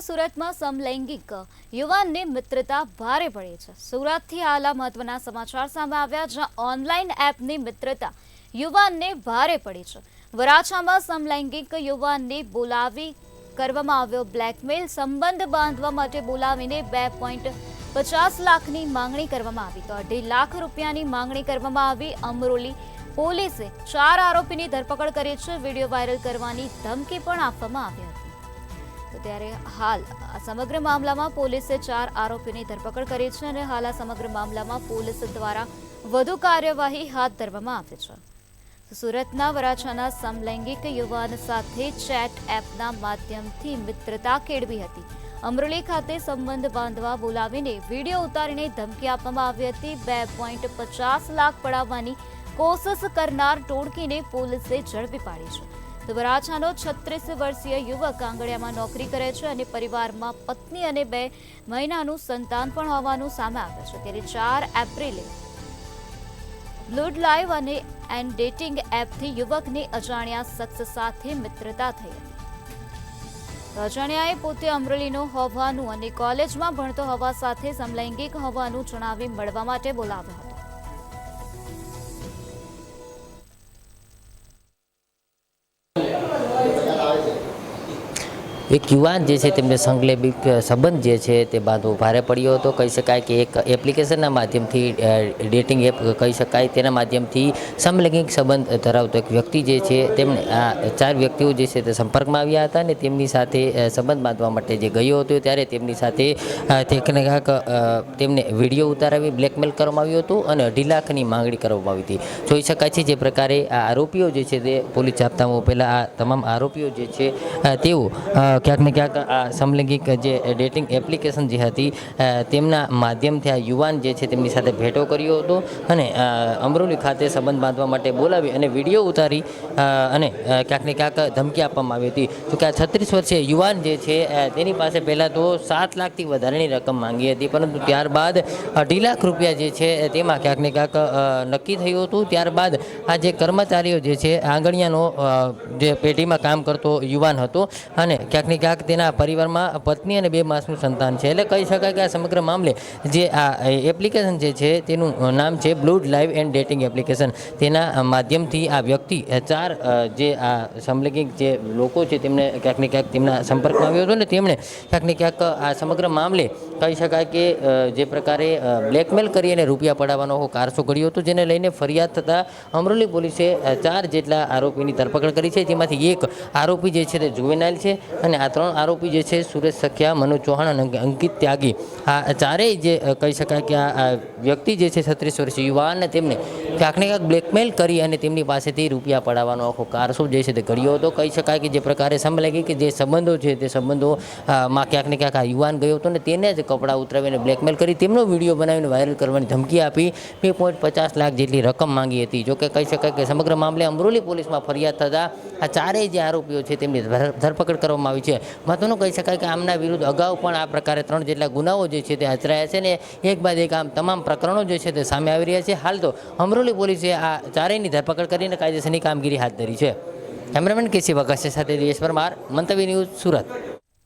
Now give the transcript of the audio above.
સુરતમાં સમલૈંગિક યુવાનની મિત્રતા ભારે પડી છે। સુરતથી હાલ મહત્વના સમાચાર સામે આવ્યા, જ્યાં ઓનલાઈન એપની મિત્રતા યુવાનને ભારે પડી છે। વરાછામાં સમલૈંગિક યુવાનને બોલાવી કરવામાં આવ્યો બ્લેકમેલ। સંબંધ બાંધવા માટે બોલાવીને 2.50 લાખની માંગણી કરવામાં આવી, તો 2.5 લાખ રૂપિયાની માંગણી કરવામાં આવી। અમરોલી પોલીસે 4 આરોપીની ધરપકડ કરી છે। વિડીયો વાયરલ કરવાની ધમકી પણ આપવામાં આવી હતી। તો ત્યારે હાલ આ સમગ્ર મામલામાં પોલીસે 4 આરોપીની ધરપકડ કરી છે અને હાલ આ સમગ્ર મામલામાં પોલીસ દ્વારા વધુ કાર્યવાહી હાથ ધરવામાં આવી છે। સુરતના વરાછાના સમલૈંગિક યુવાન સાથે ચેટ એપના માધ્યમથી મિત્રતા કેળવી હતી। અમરોલી ખાતે સંબંધ બાંધવા બોલાવીને વિડીયો ઉતારીને ધમકી આપવામાં આવી હતી। 2.50 લાખ પડાવવાની કોશિશ કરનાર ટોળકીને પોલીસે ઝડપી પાડી છે। તો વરાછાનો 36 વર્ષીય યુવક આંગણિયામાં નોકરી કરે છે અને પરિવારમાં પત્ની અને 2 મહિનાનું સંતાન પણ હોવાનું સામે આવે છે। ત્યારે 4 એપ્રિલે બ્લડ લાઈવ અને ડેટિંગ એપથી યુવકની અજાણ્યા શખ્સ સાથે મિત્રતા થઈ હતી। અજાણ્યાએ પોતે અમરેલીનો હોવાનું અને કોલેજમાં ભણતો હોવા સાથે સમલૈંગિક હોવાનું જણાવી મળવા માટે બોલાવ્યો હતો। એક યુવાન જે છે તેમને સંલૈંગિક સંબંધ જે છે તે બાંધવો ભારે પડ્યો હતો। કહી શકાય કે એક એપ્લિકેશનના માધ્યમથી ડેટિંગ એપ કહી શકાય, તેના માધ્યમથી સમલૈંગિક સંબંધ ધરાવતો એક વ્યક્તિ જે છે તેમને આ 4 વ્યક્તિઓ જે છે તે સંપર્કમાં આવ્યા હતા અને તેમની સાથે સંબંધ બાંધવા માટે જે ગયો હતો ત્યારે તેમની સાથે તેમને વિડીયો ઉતારાવી બ્લેકમેલ કરવામાં આવ્યું હતું અને 2.5 લાખની માંગણી કરવામાં આવી હતી। જોઈ શકાય છે જે પ્રકારે આ આરોપીઓ જે છે તે પોલીસ જાપ્તામાં પહેલાં આ તમામ આરોપીઓ જે છે તેઓ ક્યાંક ને ક્યાંક આ સમલૈંગિક જે ડેટિંગ એપ્લિકેશન જે હતી તેમના માધ્યમથી આ યુવાન જે છે તેમની સાથે ભેટો કર્યો હતો અને અમરોલી ખાતે સંબંધ બાંધવા માટે બોલાવી અને વિડીયો ઉતારી અને ક્યાંક ને ક્યાંક ધમકી આપવામાં આવી હતી। તો કે આ 36 વર્ષીય યુવાન જે છે તેની પાસે પહેલાં તો 7 લાખથી વધારેની રકમ માંગી હતી, પરંતુ ત્યારબાદ 2.5 લાખ રૂપિયા જે છે તેમાં ક્યાંક ને ક્યાંક નક્કી થયું હતું। ત્યારબાદ આ જે કર્મચારીઓ જે છે આંગણિયાનો જે પેઢીમાં કામ કરતો યુવાન હતો અને ક્યાંક ને ક્યાંક તેના પરિવારમાં પત્ની અને 2 માસનું સંતાન છે। એટલે કહી શકાય કે આ સમગ્ર મામલે જે આ એપ્લિકેશન જે છે તેનું નામ છે blood live and dating application. તેના માધ્યમથી આ વ્યક્તિ 4 જે આ સમલૈંગિક જે લોકો છે તેમને ક્યાંક ને ક્યાંક તેમના સંપર્કમાં આવ્યો હતો ને તેમણે ક્યાંક ને ક્યાંક આ સમગ્ર મામલે કહી શકાય કે જે પ્રકારે બ્લેકમેલ કરી અને રૂપિયા પડાવવાનો કારસો કર્યો હતો, જેને લઈને ફરિયાદ થતાં અમરોલી પોલીસે 4 જેટલા આરોપીની ધરપકડ કરી છે, જેમાંથી એક આરોપી જે છે તે જુવેનાઇલ છે અને આ 3 આરોપી જે છે સુરેશ સખિયા, મનોજ ચૌહાણ અને અંકિત ત્યાગી, આ ચારેય જે કહી શકાય કે આ વ્યક્તિ જે છે 36 વર્ષીય યુવાનને તેમને ક્યાંક ને ક્યાંક બ્લેકમેલ કરી અને તેમની પાસેથી રૂપિયા પડાવવાનો આખો કારસો જે છે તે કર્યો હતો। કહી શકાય કે જે પ્રકારે સમલૈંગિક જે સંબંધો છે તે સંબંધોમાં ક્યાંક ને ક્યાંક આ યુવાન ગયો હતો અને તેને જ કપડાં ઉતરાવીને બ્લેકમેલ કરી તેમનો વિડીયો બનાવીને વાયરલ કરવાની ધમકી આપી 2.50 લાખ જેટલી રકમ માંગી હતી। જોકે કહી શકાય કે સમગ્ર મામલે અમરોલી પોલીસમાં ફરિયાદ થતાં આ ચારેય જે આરોપીઓ છે તેમની ધરપકડ કરવામાં આવી છે। મહત્વનું કહી શકાય કે આમના વિરુદ્ધ અગાઉ પણ આ પ્રકારે 3 જેટલા ગુનાઓ જે છે તે આચરાયા છે ને એક બાદ એક આમ તમામ પ્રકરણો જે છે તે સામે આવી રહ્યા છે। હાલ તો અમરોલી પોલીસે આ ચારેયની ધરપકડ કરીને કાયદેસરની કામગીરી હાથ ધરી છે। કેમેરામેન કેસી વકાસે સાથે દિયેશ પરમાર, મંતવ્ય ન્યૂઝ, સુરત।